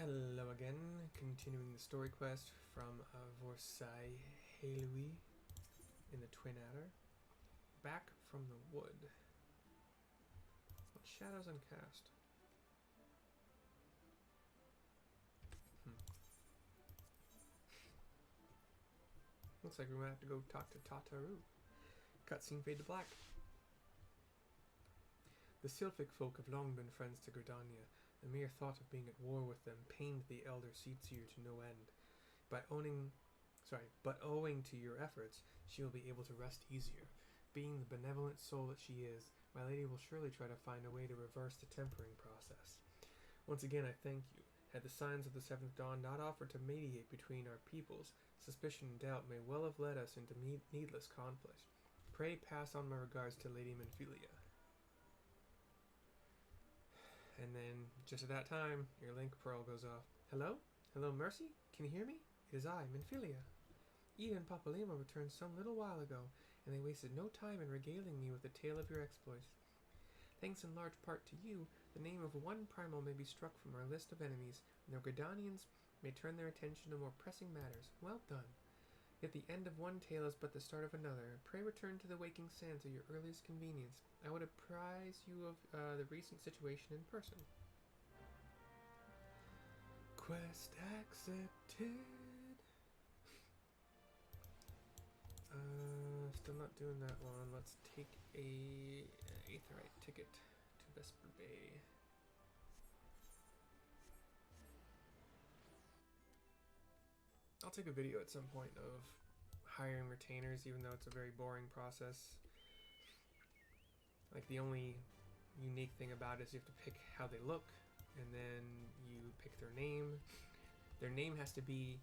Hello again, continuing the story quest from Vorsai Halui in the Twin Adder. Back from the wood. What shadows uncast? Looks like we might have to go talk to Tataru. Cutscene fade to black. The Sylphic folk have long been friends to Gridania. The mere thought of being at war with them pained the Elder Sylph to no end. But owing to your efforts, she will be able to rest easier. Being the benevolent soul that she is, my lady will surely try to find a way to reverse the tempering process. Once again, I thank you. Had the signs of the Seventh Dawn not offered to mediate between our peoples, suspicion and doubt may well have led us into needless conflict. Pray pass on my regards to Lady Minfilia. And then, just at that time, your link pearl goes off. Hello? Hello, Mercy? Can you hear me? It is I, Minfilia. Ida and Papalimo returned some little while ago, and they wasted no time in regaling me with the tale of your exploits. Thanks in large part to you, the name of one primal may be struck from our list of enemies, and the Gridanians may turn their attention to more pressing matters. Well done. Yet the end of one tale is but the start of another. Pray return to the waking sands at your earliest convenience. I would apprise you of the recent situation in person. Quest accepted. Still not doing that one. Let's take a Aetherite ticket to Vesper Bay. I'll take a video at some point of hiring retainers, even though it's a very boring process. Like, the only unique thing about it is you have to pick how they look, and then you pick their name. Their name has to be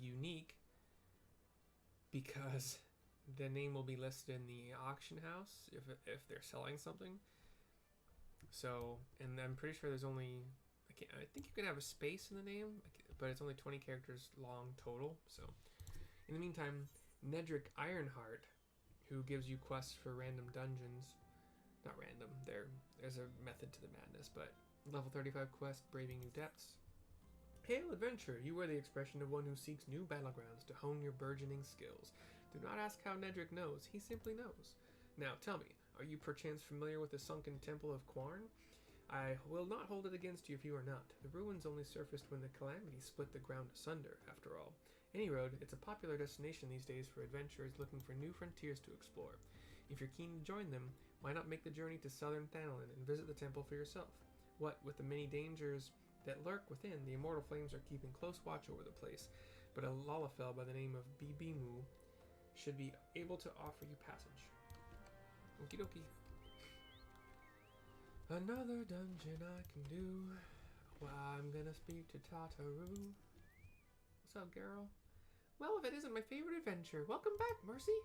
unique because the name will be listed in the auction house if they're selling something. So, and I'm pretty sure there's only... I think you can have a space in the name, but it's only 20 characters long total. So, in the meantime, Nedrick Ironheart, who gives you quests for random dungeons, not random, there's a method to the madness, but level 35 quest, Braving New Depths. Hail adventure! You are the expression of one who seeks new battlegrounds to hone your burgeoning skills. Do not ask how Nedrick knows, he simply knows. Now tell me, are you perchance familiar with the sunken temple of Quarn? I will not hold it against you if you are not. The ruins only surfaced when the calamity split the ground asunder, after all. Any road, it's a popular destination these days for adventurers looking for new frontiers to explore. If you're keen to join them, why not make the journey to southern Thanalan and visit the temple for yourself? What with the many dangers that lurk within, the Immortal Flames are keeping close watch over the place, but a Lalafell by the name of Bibimu should be able to offer you passage. Okie dokie. Another dungeon I can do. Well, I'm gonna speak to Tataru. What's up, girl? Well, if it isn't my favorite adventure, welcome back, Mercy.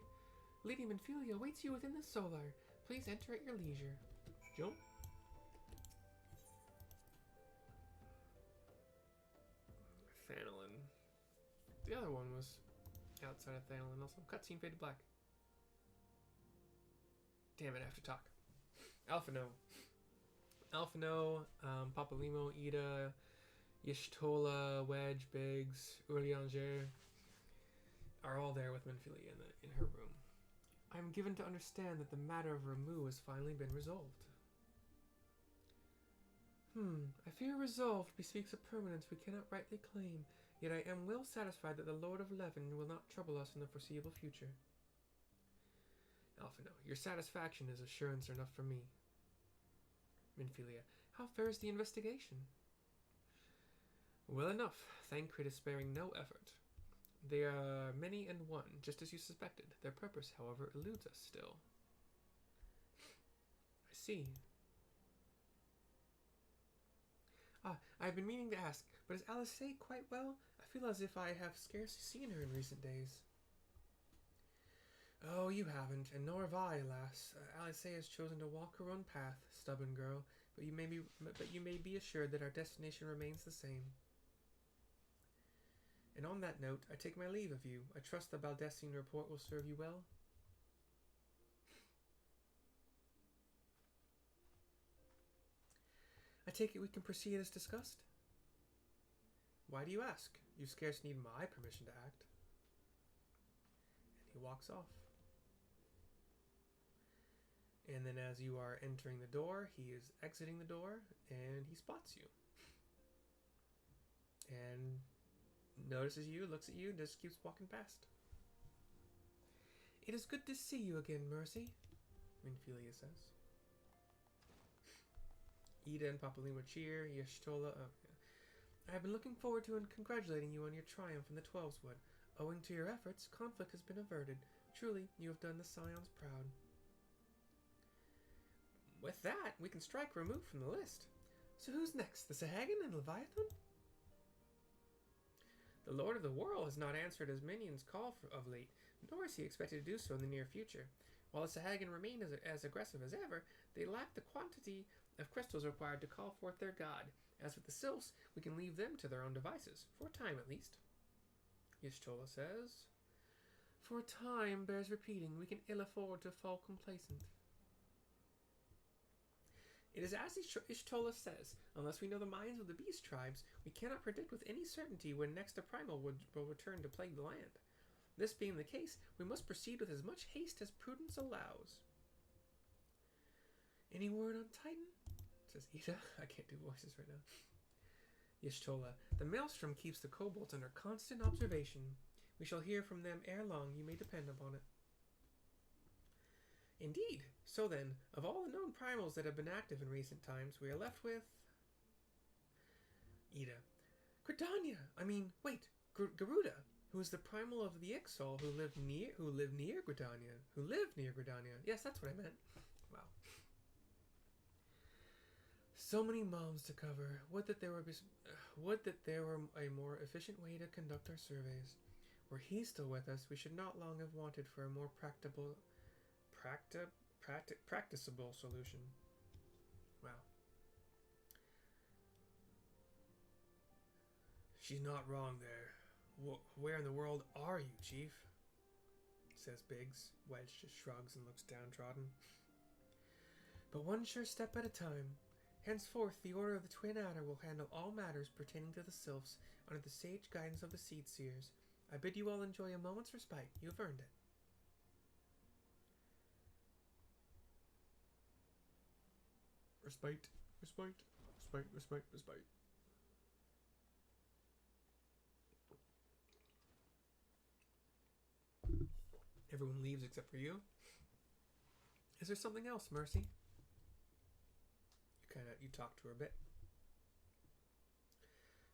Lady Minfilia awaits you within the solar. Please enter at your leisure. Jump. Thanalan. The other one was outside of Thanalan also. Cutscene fade to black. Damn it, I have to talk. Alphino, Papalimo, Ida, Yishtola, Wedge, Biggs, Urlianger are all there with Minfilia in her room. I am given to understand that the matter of Ramu has finally been resolved. I fear resolved bespeaks a permanence we cannot rightly claim, yet I am well satisfied that the Lord of Leven will not trouble us in the foreseeable future. Alphino, your satisfaction is assurance enough for me. Minfilia, how fares the investigation? Well enough. Thancred is sparing no effort. They are many and one, just as you suspected. Their purpose, however, eludes us still. I see. I have been meaning to ask, but is Alice quite well? I feel as if I have scarcely seen her in recent days. Oh, you haven't, and nor have I, alas. Alice has chosen to walk her own path, stubborn girl, but you may be assured that our destination remains the same. And on that note, I take my leave of you. I trust the Baldessine report will serve you well. I take it we can proceed as discussed? Why do you ask? You scarce need my permission to act. And he walks off. And then as you are entering the door, he is exiting the door, and he spots you. And notices you, looks at you, and just keeps walking past. It is good to see you again, Mercy, Minfilia says. Ida and Papalima cheer. Y'shtola, I have been looking forward to and congratulating you on your triumph in the Twelveswood. Owing to your efforts, conflict has been averted. Truly, you have done the Scions proud. With that, we can strike remove from the list. So who's next? The Sahagin and Leviathan? The Lord of the World has not answered his minions' call of late, nor is he expected to do so in the near future. While the Sahagin remain as aggressive as ever, they lack the quantity of crystals required to call forth their god. As with the Sylphs, we can leave them to their own devices, for a time at least. Y'shtola says, For a time bears repeating, we can ill afford to fall complacent. It is as Y'shtola says, unless we know the minds of the beast tribes, we cannot predict with any certainty when next a primal will return to plague the land. This being the case, we must proceed with as much haste as prudence allows. Any word on Titan? Says Ida. I can't do voices right now. Y'shtola, the Maelstrom keeps the kobolds under constant observation. We shall hear from them ere long, you may depend upon it. Indeed. So then, of all the known primals that have been active in recent times, we are left with... Ida. Garuda, who is the primal of the Ixol who lived near Gridania. Yes, that's what I meant. Wow. So many moms to cover. Would that there were a more efficient way to conduct our surveys. Were he still with us, we should not long have wanted for a more practicable solution. Wow. She's not wrong there. Where in the world are you, Chief? Says Biggs. Wedge just shrugs and looks downtrodden. But one sure step at a time. Henceforth, the Order of the Twin Adder will handle all matters pertaining to the Sylphs under the sage guidance of the Seed Seers. I bid you all enjoy a moment's respite. You have earned it. Respite. Everyone leaves except for you. Is there something else, Mercy? You talk to her a bit.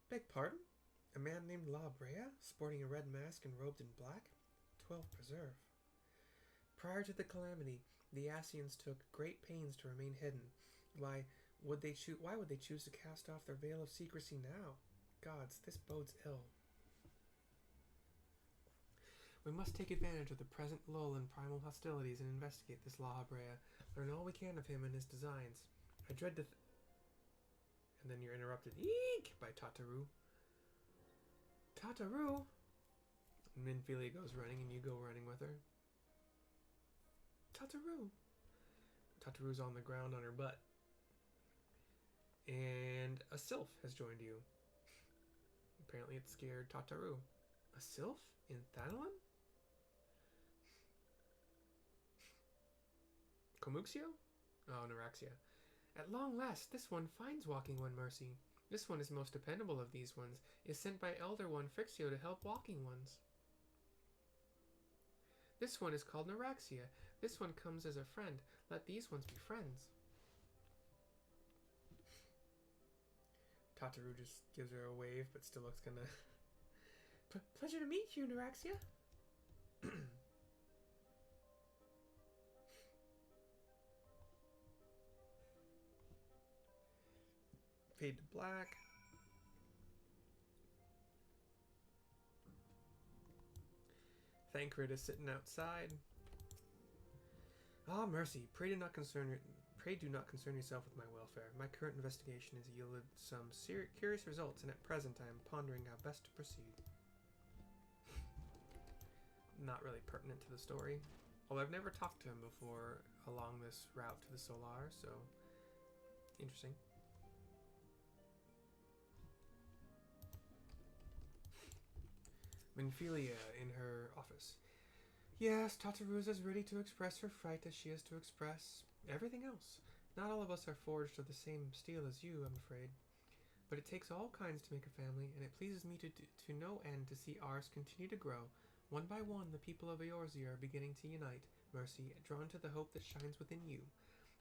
Beg pardon? A man named La Brea, sporting a red mask and robed in black? 12 Preserve. Prior to the calamity, the Ascians took great pains to remain hidden. Why would they choose to cast off their veil of secrecy now? Gods, this bodes ill. We must take advantage of the present lull in primal hostilities and investigate this La Brea. Learn all we can of him and his designs. I dread to... And then you're interrupted. Eek! By Tataru. Tataru! Minfilia goes running and you go running with her. Tataru! Tataru's on the ground on her butt. And a Sylph has joined you. Apparently it scared Tataru. A Sylph? In Thanalan? Komuxio? Oh, Neuraxia. At long last, this one finds walking one, Mercy. This one is most dependable of these ones, is sent by Elder One Frixio to help walking ones. This one is called Neuraxia. This one comes as a friend. Let these ones be friends. Tataru just gives her a wave, but still looks kind of... Pleasure to meet you, Neuraxia. Fade to black. Thancred is sitting outside. Ah, Mercy, pray do not concern yourself with my welfare. My current investigation has yielded some curious results, and at present I am pondering how best to proceed. Not really pertinent to the story. Although I've never talked to him before along this route to the Solar, so interesting. Minfilia in her office. Yes, Tataruza's ready to express her fright as she is to express everything else. Not all of us are forged of the same steel as you, I'm afraid. But it takes all kinds to make a family, and it pleases me to no end to see ours continue to grow. One by one, the people of Eorzea are beginning to unite, Mercy, drawn to the hope that shines within you.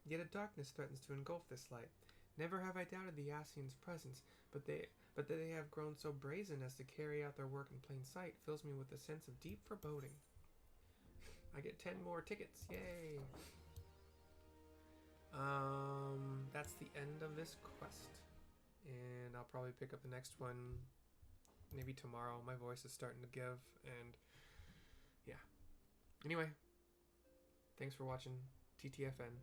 Yet a darkness threatens to engulf this light. Never have I doubted the Ascians' presence, but that they have grown so brazen as to carry out their work in plain sight fills me with a sense of deep foreboding. I get 10 more tickets, yay! That's the end of this quest. And I'll probably pick up the next one maybe tomorrow. My voice is starting to give, and yeah. Anyway, thanks for watching TTFN.